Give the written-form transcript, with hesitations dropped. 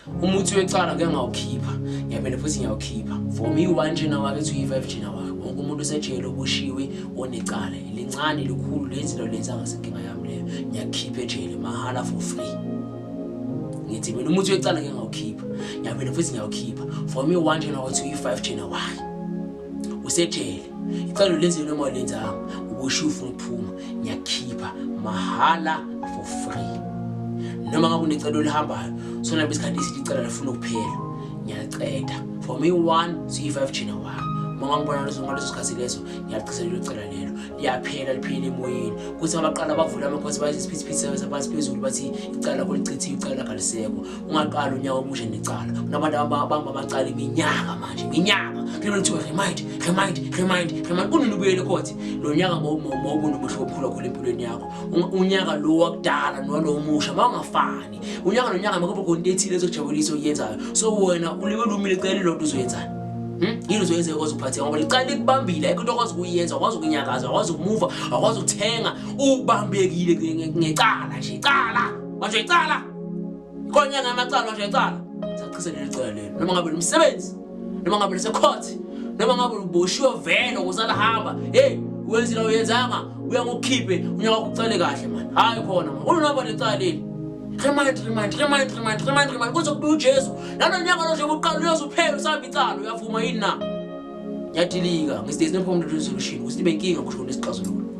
umuthi wecala ngeke ngawukhipha ngiyaphinda futhi ngiyawukhipha for me 1 jena wakhe to 5 jena wakhe wonke umuntu osejele obushiwe onecala lincane likhulu lenzilo lenza ngasenkinga yami leyo ngiyakhipha ejele mahala for free ngithi mina umuthi wecala ngeke ngawukhipha ngiyaphinda futhi ngiyawukhipha for me 1 jena wakhe to 5 jena wakhe usejele icala lenzilo noma lenzanga ubushiwe ufuna ukuphuma ngiyakhipha mahala for free noma ngabe unecala olihambayo sona besikhathi isicala lafuna ukuphela ngiyaqeda for me 1 to 5 jena wakhe mama ngibona ngaleso sikhathi leso ngiyaqhiselela icala lelo liyaphela liphile emoyeni kuthi abaqala bavula amakhosi bayisiphithiphithi sabathi phezulu bathi icala kolichithiwe icala kalisekho ungaqala unyaka omusha necala kunabantu abamba amacala iminyaka manje iminyaka lelo lithiwa remind kunini ubuyele khothi lo nyaka mawubona umuhlo omkhulu kakhulu empilweni yakho unyaka lo wakudala nalo omusha mawungafani unyaka nonyaka makube khona into ethile ezojabulisa oyenzayo so wena uliwe lumile icala lelo uzoyenzana yini uzoyenza ukwazi ukuphatha ngoba licala likubambile ayikho into okwazi ukuyenza akwazi ukunyakaza akwazi ukumuva akwazi ukuthenga ubambekile ngecala nje icala manje icala ikonyanga amacala manje icala saqhiselela icala lelo noma ngabe umsebenzi noma ngabe lesecourt noma ngabe uboshiwe vele ukuzala hamba hey wenzile uyenzanga uya ngokukhiphe unyaka ukucale kahle man hayi khona man unonaba lecala leli remind kuze kube uJesu nalonyaka lo nje uqala uyozuphela usaba icala uyavuma yini na yadilika ngesidezi nephomdo resolution usibe inkinga kusho lesixazululo